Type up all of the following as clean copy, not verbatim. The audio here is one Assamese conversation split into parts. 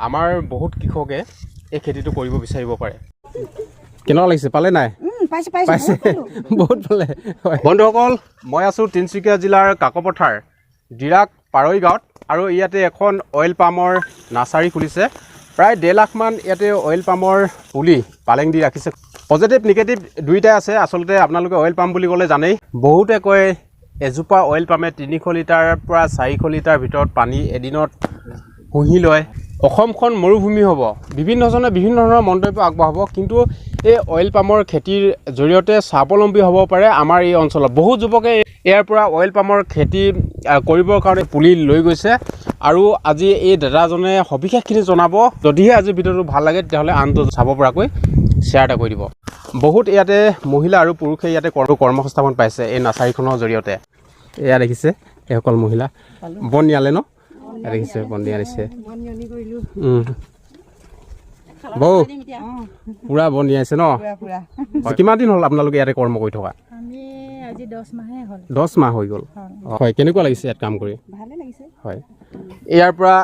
আমাৰ বহুত কৃষকে এই খেতিটো কৰিব বিচাৰিব পাৰে। কেনেকুৱা লাগিছে, পালে নাই? পাইছে, বহুত পালে। বন্ধুসকল, মই আছোঁ তিনিচুকীয়া জিলাৰ কাকপথাৰ ডিৰাক পাৰৈ গাঁৱত, আৰু ইয়াতে এখন অইল পামৰ নাৰ্চাৰী খুলিছে। প্ৰায় 1.5 লাখমান ইয়াতে অইল পামৰ পুলি পালেং দি ৰাখিছে। পজিটিভ নিগেটিভ দুইটাই আছে। আচলতে আপোনালোকে অইল পাম বুলি ক'লে জানেই, বহুতে কয় এজোপা অইল পামে 300 লিটাৰৰ পৰা 400 লিটাৰ ভিতৰত পানী এদিনত শুহি লয়। অসমখন মৰুভূমি হ'ব, বিভিন্নজনে বিভিন্ন ধৰণৰ মন্তব্য আগবঢ়াব, কিন্তু এই অইল পামৰ খেতিৰ জৰিয়তে স্বাৱলম্বী হ'ব পাৰে আমাৰ এই অঞ্চলত। বহু যুৱকে ইয়াৰ পৰা অইল পামৰ খেতি কৰিবৰ কাৰণে পুলি লৈ গৈছে, আৰু আজি এই দাদাজনে সবিশেষখিনি জনাব। যদিহে আজি ভিডিঅ'টো ভাল লাগে তেতিয়াহ'লে আনটো চাব পৰাকৈ শ্বেয়াৰ এটা কৰি দিব। বহুত ইয়াতে মহিলা আৰু পুৰুষে ইয়াতে কৰ্মসংস্থাপন পাইছে এই নাৰ্চাৰীখনৰ জৰিয়তে। এয়া দেখিছে, এইসকল মহিলা বন নিয়ালে ন, দেখিছে বন নিয়াইছে। বৌ পুৰা বন নিয়াইছে ন? কিমান দিন হ'ল আপোনালোকে ইয়াতে কৰ্ম কৰি থকা? আমি আজি 10 মাহে হ'ল। 10 মাহ হৈ গ'ল। হয়, কেনেকুৱা লাগিছে ইয়াত কাম কৰি? ভালে লাগিছে। হয়, ইয়াৰ পৰা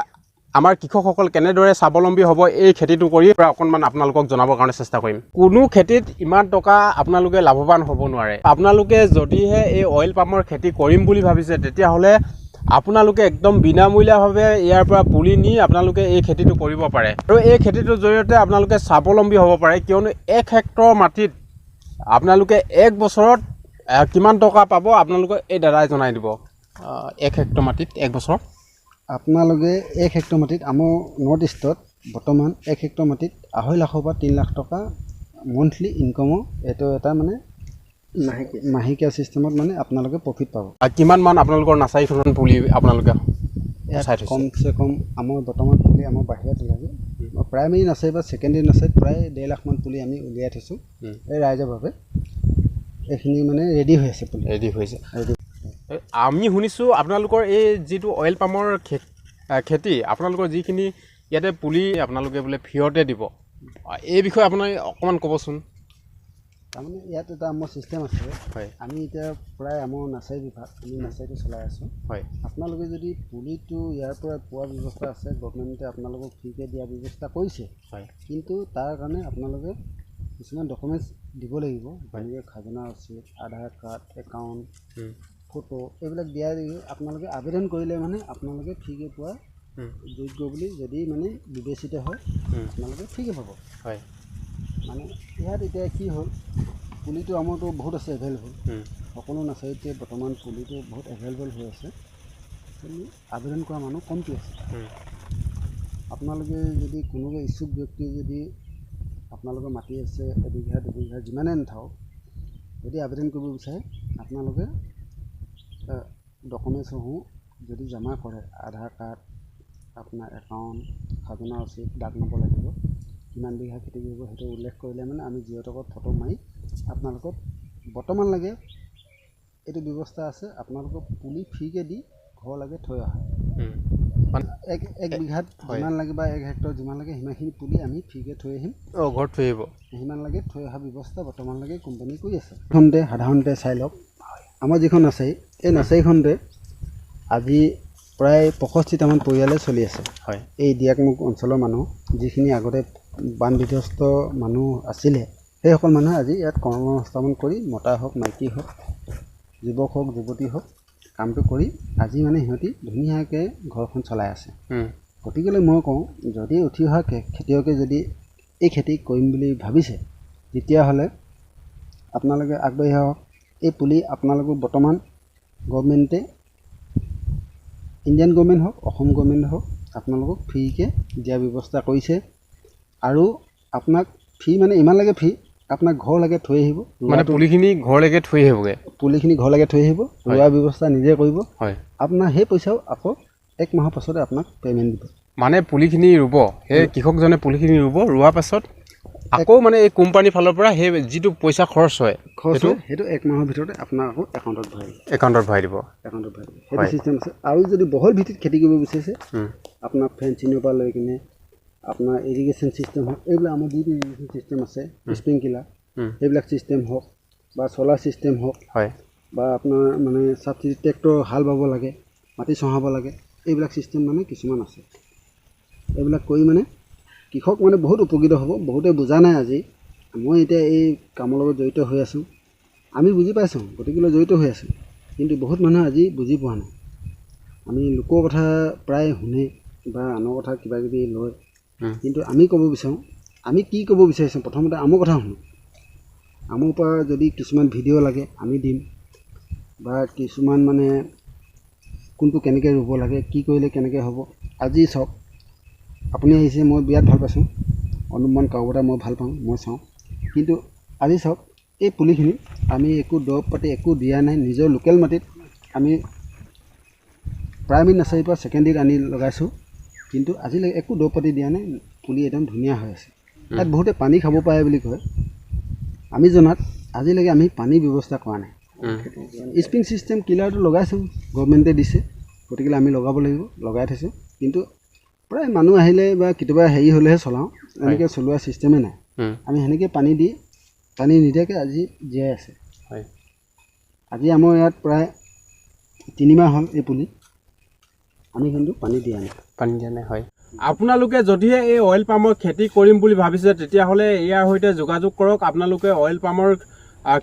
আমাৰ কৃষকসকল কেনেদৰে স্বাৱলম্বী হ'ব এই খেতিটো কৰি অকণমান আপোনালোকক জনাবৰ কাৰণে চেষ্টা কৰিম। কোনো খেতিত ইমান টকা আপোনালোকে লাভৱান হ'ব নোৱাৰে। আপোনালোকে যদিহে এই অইল পামৰ খেতি কৰিম বুলি ভাবিছে, তেতিয়াহ'লে আপোনালোকে একদম বিনামূলীয়াভাৱে ইয়াৰ পৰা পুলি নি আপোনালোকে এই খেতিটো কৰিব পাৰে, আৰু এই খেতিটোৰ জৰিয়তে আপোনালোকে স্বাৱলম্বী হ'ব পাৰে। কিয়নো 1 হেক্টৰ মাটিত আপোনালোকে 1 বছৰত কিমান টকা পাব আপোনালোকে এই দাদাই জনাই দিব। 1 হেক্টৰ মাটিত 1 বছৰত আপোনালোকে 1 হেক্টৰ মাটিত আমাৰ নৰ্থ ইষ্টত বৰ্তমান 1 হেক্টৰ মাটিত 2.5 লাখৰ পৰা 3 লাখ টকা মন্থলি ইনকামৰ এইটো এটা মানে মাহেকীয়া চিষ্টেমত মানে আপোনালোকে প্ৰফিট পাব। কিমান মান আপোনালোকৰ নাৰ্চাৰীখনত পুলি আপোনালোকে ইয়াত কমচে কম আমাৰ বৰ্তমান পুলি আমাৰ বাহিৰত লাগে। প্ৰাইমেৰী নাৰ্চাৰী বা ছেকেণ্ডেৰী নাৰ্চাৰীত প্ৰায় 1.5 লাখমান পুলি আমি উলিয়াই থৈছোঁ এই ৰাইজৰভাৱে। এইখিনি মানে ৰেডি হৈ আছে, পুলি ৰেডি হৈছে। আমি শুনিছোঁ আপোনালোকৰ এই যিটো অইল পামৰ খেতি, আপোনালোকৰ যিখিনি ইয়াতে পুলি আপোনালোকে বোলে ফ্ৰীতে দিব, এই বিষয়ে আপুনি অকণমান ক'বচোন। তাৰমানে ইয়াত এটা আমাৰ ছিষ্টেম আছে। হয়, আমি এতিয়া প্ৰায় আমাৰ নাৰ্চাৰী বিভাগ আমি নাৰ্চাৰীটো চলাই আছোঁ। হয়, আপোনালোকে যদি পুলিটো ইয়াৰ পৰা পোৱাৰ ব্যৱস্থা আছে, গভৰ্ণমেণ্টে আপোনালোকক ফ্ৰীকৈ দিয়াৰ ব্যৱস্থা কৰিছে। হয়, কিন্তু তাৰ কাৰণে আপোনালোকে কিছুমান ডকুমেণ্টছ দিব লাগিব, যেনেকৈ খাজনা ৰচিদ, আধাৰ কাৰ্ড, একাউণ্ট, ফটো, এইবিলাক দিয়াৰ আপোনালোকে আবেদন কৰিলে মানে আপোনালোকে ফ্ৰীকৈ পোৱা যোগ্য বুলি যদি মানে বিবেচিত হয়, আপোনালোকে ফ্ৰীকৈ পাব। হয়, মানে ইয়াত এতিয়া কি হ'ল, পুলিটো আমাৰতো বহুত আছে এভেইলেবল, সকলো নাৰ্চাৰীতে বৰ্তমান পুলিটো বহুত এভেইলেবল হৈ আছে, কিন্তু আবেদন কৰা মানুহ কমটি আছে। আপোনালোকে যদি কোনোবা ইচ্ছুক ব্যক্তি যদি আপোনালোকৰ মাটি আছে 1 বিঘা 2 বিঘা যিমানে নাথাকক, যদি আবেদন কৰিব বিচাৰে আপোনালোকে ডকুমেণ্টছসমূহ যদি জমা কৰে, আধাৰ কাৰ্ড, আপোনাৰ একাউণ্ট, খাজনা ৰচিদ, ডাক নম্বৰ লাগিব, কিমান বিঘা খেতি কৰিব সেইটো উল্লেখ কৰিলে মানে আমি জিঅ'টকত ফটো মাৰি আপোনালোকক বৰ্তমান লাগে এইটো ব্যৱস্থা আছে, আপোনালোকক পুলি ফ্ৰীকৈ দি ঘৰলৈকে থৈ অহা। এক বিঘাত যিমান লাগে বা 1 হেক্টৰ যিমান লাগে সিমানখিনি পুলি আমি ফ্ৰীকৈ থৈ আহিম। ঘৰত থৈ আহিব। সিমান লাগে থৈ অহা ব্যৱস্থা বৰ্তমানলৈকে কোম্পানী কৰি আছে। এইখনতে সাধাৰণতে চাই লওক, আমাৰ যিখন নাৰ্চাৰী, এই নাৰ্চাৰীখনতে আজি প্ৰায় 65টামান পৰিয়ালে চলি আছে। হয়, এই দিয়াকমুখ অঞ্চলৰ মানুহ, যিখিনি আগতে বান বিধ্বস্ত মানুহ আছিলে, সেইসকল মানুহে আজি ইয়াত কৰ্মসংস্থাপন কৰি, মতা হওক মাইকী হওক, যুৱক হওক যুৱতী হওক, কামটো কৰি আজি মানে সিহঁতি ধুনীয়াকৈ ঘৰখন চলাই আছে। গতিকেলৈ মই কওঁ, যদি উঠি অহা খেতিয়কে যদি এই খেতি কৰিম বুলি ভাবিছে, তেতিয়াহ'লে আপোনালোকে আগবাঢ়ি আহক। এই পুলি আপোনালোকক বৰ্তমান গভৰ্ণমেণ্টে, ইণ্ডিয়ান গভৰ্ণমেণ্ট হওক, অসম গভৰ্ণমেণ্ট হওক, আপোনালোকক ফ্ৰীকৈ দিয়াৰ ব্যৱস্থা কৰিছে। আৰু আপোনাক ফ্ৰী মানে ইমান লাগে, ফ্ৰী আপোনাক ঘৰলৈকে থৈ আহিব, মানে পুলিখিনি ঘৰলৈকে থৈ আহিবগৈ। পুলিখিনি ঘৰলৈকে থৈ আহিব, ৰোৱাৰ ব্যৱস্থা নিজে কৰিব। হয়, আপোনাৰ সেই পইচাও আকৌ 1 মাহৰ পাছতে আপোনাক পে'মেণ্ট দিব। মানে পুলিখিনি ৰুব, সেই কৃষকজনে পুলিখিনি ৰোৱাৰ পাছত আকৌ মানে এই কোম্পানীৰ ফালৰ পৰা সেই যিটো পইচা খৰচ হয় সেইটো 1 মাহৰ ভিতৰতে আপোনাৰ আকৌ একাউণ্টত ভৰাই দিব। সেইটো ছিষ্টেম আছে। আৰু যদি বহল ভিত্তিত খেতি কৰিব বিচাৰিছে, আপোনাৰ ফেঞ্চিঙৰ পৰা লৈ কিনে আপোনাৰ ইৰিগেশ্যন ছিষ্টেম হওক, এইবিলাক আমাৰ যিটো ইৰিগেশ্যন ছিষ্টেম আছে, স্প্ৰিংকিলাৰ, সেইবিলাক ছিষ্টেম হওক বা চ'লাৰ ছিষ্টেম হওক, বা আপোনাৰ মানে ছাবচিডি ট্ৰেক্টৰ হাল বাব লাগে, মাটি চহাব লাগে, এইবিলাক ছিষ্টেম মানে কিছুমান আছে। এইবিলাক কৰি মানে কৃষক মানে বহুত উপকৃত হ'ব। বহুতে বুজা নাই আজি। মই এতিয়া এই কামৰ লগত জড়িত হৈ আছোঁ, আমি বুজি পাইছোঁ, গতিকেলৈ জড়িত হৈ আছোঁ, কিন্তু বহুত মানুহে আজি বুজি পোৱা নাই। আমি লোকৰ কথা প্ৰায় শুনে বা আনৰ কথা কিবা কিবি লয়, কিন্তু আমি ক'ব বিচাৰোঁ, আমি কি ক'ব বিচাৰিছোঁ প্ৰথমতে আমাৰ কথা শুনো। আমাৰ পৰা যদি কিছুমান ভিডিঅ' লাগে আমি দিম, বা কিছুমান মানে কোনটো কেনেকৈ ৰুব লাগে, কি কৰিলে কেনেকৈ হ'ব। আজি চাওক, আপুনি আহিছে, মই বিৰাট ভাল পাইছোঁ, অনুমান কাৰোবাৰ মই ভাল পাওঁ, মই চাওঁ, কিন্তু আজি চাওক এই পুলিখিনি আমি একো দৰৱ পাতি একো দিয়া নাই, নিজৰ লোকেল মাটিত আমি প্ৰাইমেৰী নাৰ্চাৰীৰ পৰা ছেকেণ্ডেৰীত আনি লগাইছোঁ, কিন্তু আজিলৈকে একো দৰৱ পাতি দিয়া নাই, পুলি একদম ধুনীয়া হৈ আছে। ইয়াত বহুতে পানী খাব পাৰে বুলি কয়, আমি জনাত আজিলৈকে আমি পানীৰ ব্যৱস্থা কৰা নাই। স্প্ৰিং ছিষ্টেম কিলাৰটো লগাইছোঁ, গভৰ্ণমেণ্টে দিছে, গতিকে আমি লগাব লাগিব, লগাই থৈছোঁ, কিন্তু প্ৰায় মানুহ আহিলে বা কেতিয়াবা হেৰি হ'লেহে চলাওঁ, এনেকৈ চলোৱা ছিষ্টেমেই নাই। আমি সেনেকৈ পানী নিদিয়াকৈ আজি জীয়াই আছে। আজি আমাৰ ইয়াত প্ৰায় 3 মাহ হ'ল এই পুলি, আমি কিন্তু পানী দিয়া নাই। হয়, আপোনালোকে যদিহে এই অইল পামৰ খেতি কৰিম বুলি ভাবিছে, তেতিয়াহ'লে ইয়াৰ সৈতে যোগাযোগ কৰক। আপোনালোকে অইল পামৰ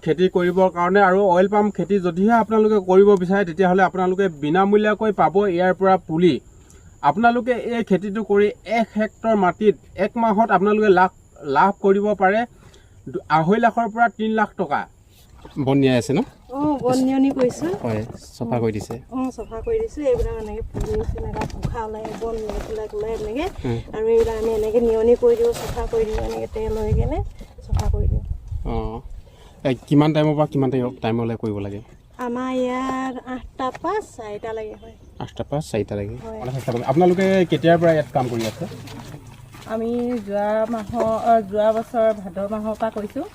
খেতি কৰিবৰ কাৰণে, আৰু অইল পাম খেতি যদিহে আপোনালোকে কৰিব বিচাৰে, তেতিয়াহ'লে আপোনালোকে বিনামূলীয়াকৈ পাব ইয়াৰ পৰা পুলি। আপোনালোকে এই খেতিটো কৰি 1 হেক্টৰ মাটিত 1 মাহত আপোনালোকে লাভ কৰিব পাৰে 2.5 লাখৰ পৰা 3 লাখ টকা। বন নিয়াই আছে ন? বন নিয়নি কৰিছোঁ। হয়, চফা কৰি দিছে। চফা কৰি দিছোঁ। এইবিলাক এনেকৈ পুলি এনেকৈ পোখা ওলাই, বন এইবিলাক ওলাই এনেকৈ, আৰু এইবিলাক আমি এনেকৈ নিয়নি কৰি দিওঁ, চফা কৰি দিওঁ, এনেকৈ তেল লৈ কেনে চফা কৰি দিওঁ। কিমান টাইমৰ পৰা কিমান টাইমলৈ কৰিব লাগে? আমাৰ ইয়াত 8টাৰ পৰা 4টা লাগে। হয়, 8টাৰ পৰা 4টা লাগে। আপোনালোকে কেতিয়াৰ পৰা ইয়াত কাম কৰি আছে? আমি যোৱা বছৰ ভাদ মাহৰ পৰা কৰিছোঁ।